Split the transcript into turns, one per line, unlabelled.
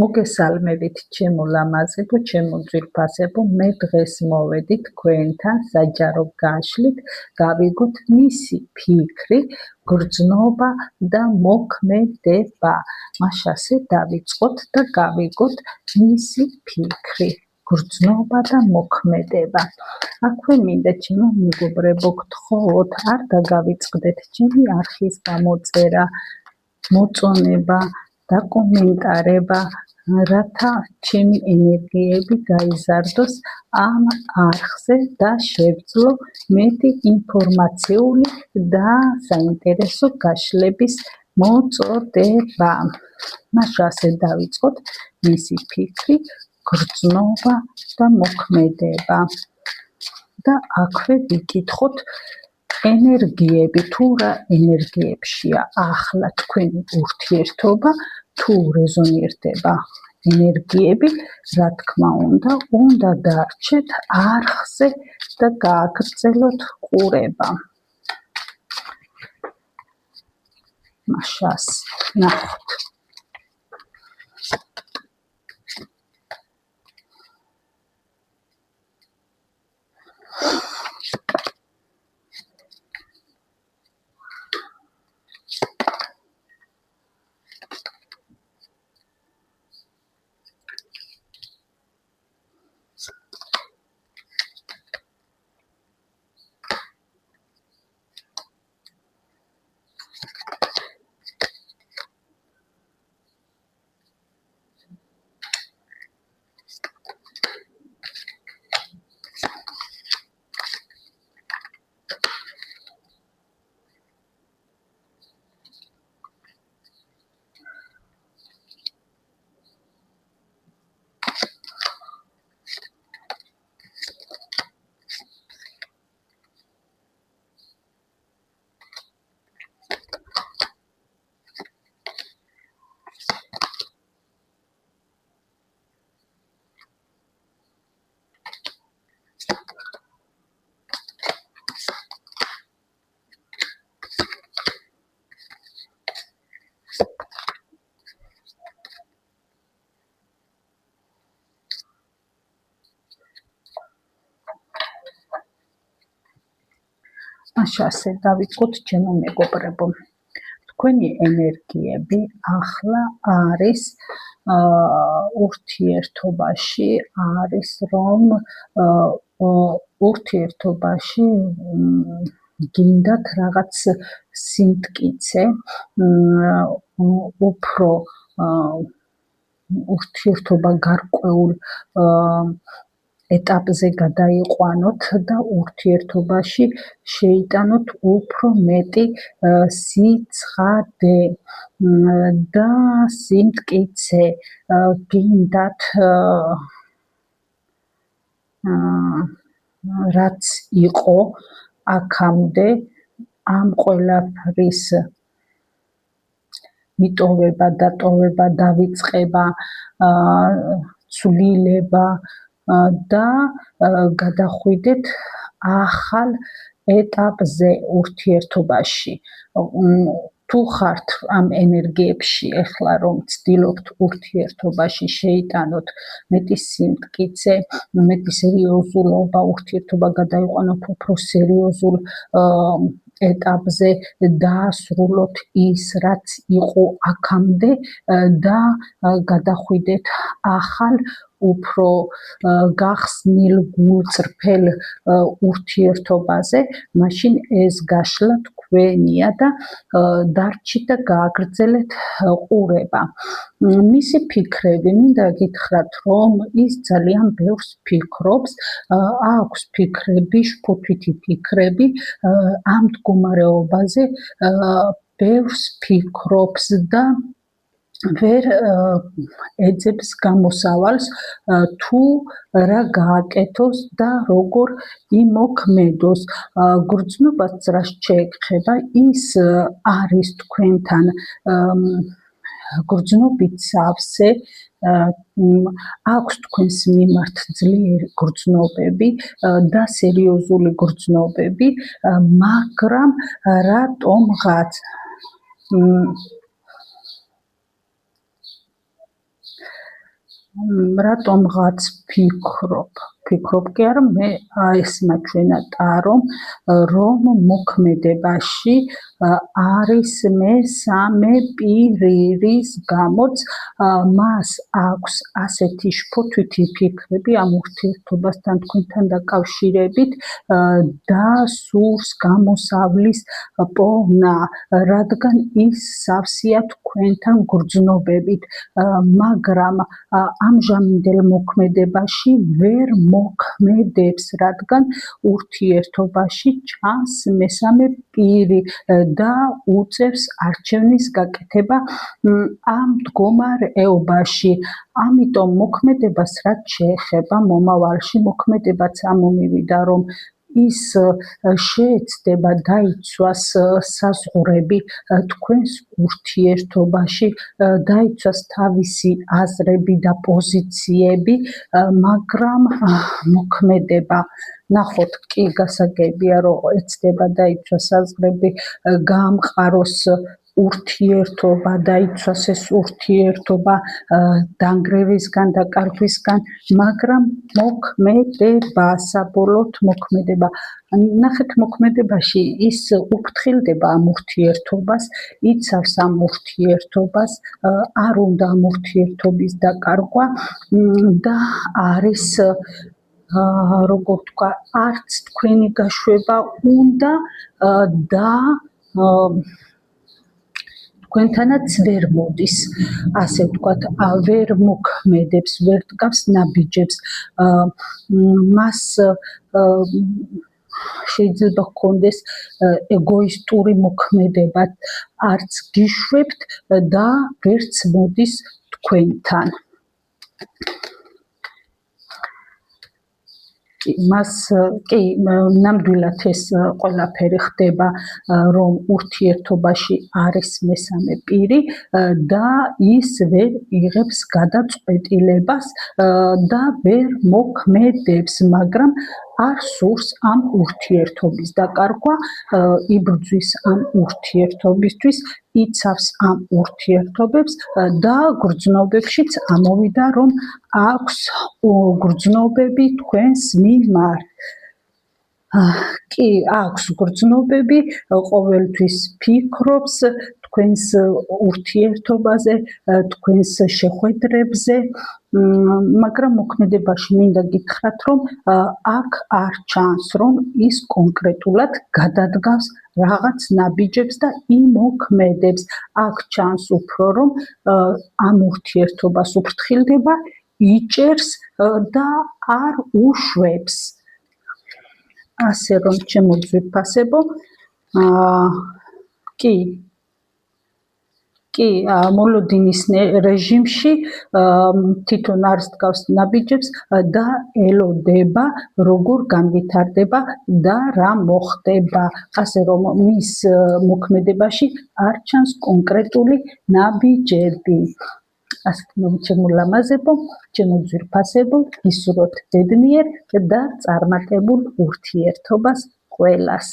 მოგესალმებით ჩემო ლამაზებო, ჩემო ძვირფასებო, მე დღეს მოვედი თქვენთან საჯარო გაშლით, გავიგოთ მისი ფიქრი, გრძნობა და მოქმედება. მაშასე დავიწყოთ და გავიგოთ მისი ფიქრი, გრძნობა და მოქმედება. აქვე მინდა ჩემო მეგობრებო გთხოვოთ, არ დაგავიწყდეთ ჩემი არხის გამოწერა, მოწონება და კომენტარება, რათა ჩემი ენერგიები გაიზარდოს ამ არხზე და შევძლო მეტი ინფორმაციული და საინტერესო გაშლების მოწოდება. მაშასე დავიწყოთ მისი ფიქრი, გრძნობა და მოქმედება. და აქვე ვიკითხოთ ენერგიები, თუ რა ენერგიებშია ახლა თქვენი ურთიერთობა, თუ რეზონირდება ენერგიები, რა თქმა უნდა დარჩეთ არხზე და გააგრძელოთ ყურება. მაშას ნახოთ. მაშასე დავიწყოთ ჩემო მეგობრებო. თქვენი ენერგიები ახლა არის ურთიერთობაში, არის რომ ურთიერთობაში გინდათ რაღაც სიმტკიცე, უფრო ურთიერთობა გარკვეულ ეტაპზე გადაიყვანოთ და ურთიერთობაში შეიტანოთ უფრო მეტი სიცხადე და სიმტკიცე, გინდათ რაც იყო აქამდე ამ ყველაფრის მიტოვება, დატოვება, დავიწყება, ცვლილება და გადახვიდეთ ახალ ეტაპზე ურთიერთობაში. თუ ხართ ამ ენერგიებში ახლა რომ ცდილობთ ურთიერთობაში შეიტანოთ მეტი სიმტკიცე, მეტი სერიოზულობა, ურთიერთობა გადაიყვანოთ უფრო სერიოზულ ეტაპზე, დაასრულოთ ის, რაც იყო აქამდე და გადახვიდეთ ახალ უფრო გახსნილ გულწრფელ ურთიერთობაზე, მაშინ ეს გაშლა თქვენია და დარჩით და გააგრძელეთ ყურება. მისი ფიქრები, მინდა გითხრათ, რომ ის ძალიან ბევრს ფიქრობს, აქვს ფიქრები, შფოთვითი ფიქრები ამ მდგომარეობაზე, ბევრს ფიქრობს და ვერ ეძებს გამოსავალს, თუ რა გააკეთოს და როგორ იმოქმედოს. გრძნობაც რაც შეეხება, ის არის თქვენთან გრძნობით სავსე, აქვს თქვენს მიმართ ძლიერი გრძნობები და სერიოზული გრძნობები, მაგრამ რატომღაც რატომღაც ფიქრობ კი არა მე ეს მაჩვენატა რომ მოქმედებაში არის მესამე პირი რის გამოც მას აქვს ასეთი შფოთვითი ფიქრები ამ ურთიერთობასთან თქვენთან დაკავშირებით და სურს გამოსავლის პოვნა რადგან ის სავსეა თქვენთან გრძნობებით მაგრამ ამჟამინდელ მოქმედებაში ვერ მოქმედებს, რადგან ურთიერთობაში ჩანს მესამე პირი და უწევს არჩევნის გაკეთება ამ მდგომარეობაში. ამიტომ მოქმედებას რაც შეეხება მომავალში მოქმედებაც ამომივიდა, რომ ის შეეცდება დაიცვას საზღვრები თქვენს ურთიერთობაში, დაიცვას თავისი აზრები და პოზიციები, მაგრამ მოქმედება ნახოთ კი გასაგებია რომ ეცდება დაიცვას აზრები, გაამყაროს ურთიერთობა, დაიცვას ეს ურთიერთობა დანგრევისგან, დაკარგვისგან, მაგრამ მოქმედება, საბოლოოდ მოქმედება. ნახეთ მოქმედებაში ის უფრთხილდება ამ ურთიერთობას, იცავს ამ ურთიერთობას, არ უნდა ამ ურთიერთობის დაკარგვა და არის როგორ ვთქვა, არც თქვენი გაშვება უნდა და თქვენთანაც ვერ მოდის, ასე ვთქვათ, ვერ მოქმედებს, ვერ დგავს ნაბიჯებს, მას შეიძლება ჰქონდეს ეგოისტური მოქმედება, არც გიშვებთ და ვერც მოდის თქვენთან. მას კი ნამდვილად ეს ყველაფერი ხდება, რომ ურთიერთობაში არის მესამე პირი და ის ვერ იღებს გადაწყვეტილებას და ვერ მოქმედებს, მაგრამ არ სურს ამ ურთიერთობის დაკარგვა, იბრძვის ამ ურთიერთობისთვის, იცავს ამ ურთიერთობებს და გრძნობებშიც ამოვიდა, რომ აქვს გრძნობები თქვენს მიმართ. კი, აქვს გრძნობები, ყოველთვის ფიქრობს თქვენს ურთიერთობაზე, თქვენს შეხვედრებზე, მაგრამ მოქმედებაში მინდა გითხრათ, რომ აქ არ ჩანს, რომ ის კონკრეტულად გადადგავს რაღაც ნაბიჯებს და იმოქმედებს. აქ ჩანს უფრო, რომ ამ ურთიერთობას უფრთხილდება, იჭერს და არ უშვებს. ასე რომ ჩემო ძვირფასებო, კი, მოლოდინის რეჟიმში თვითონ არ დგავს ნაბიჯებს და ელოდება, როგორ განვითარდება და რა მოხდება. ასე რომ მის მოქმედებაში არ ჩანს კონკრეტული ნაბიჯები. ასე რომ ჩემო ლამაზებო, ჩემო ძვირფასებო, გისურვებთ ბედნიერ და წარმატებულ ურთიერთობას ყველას.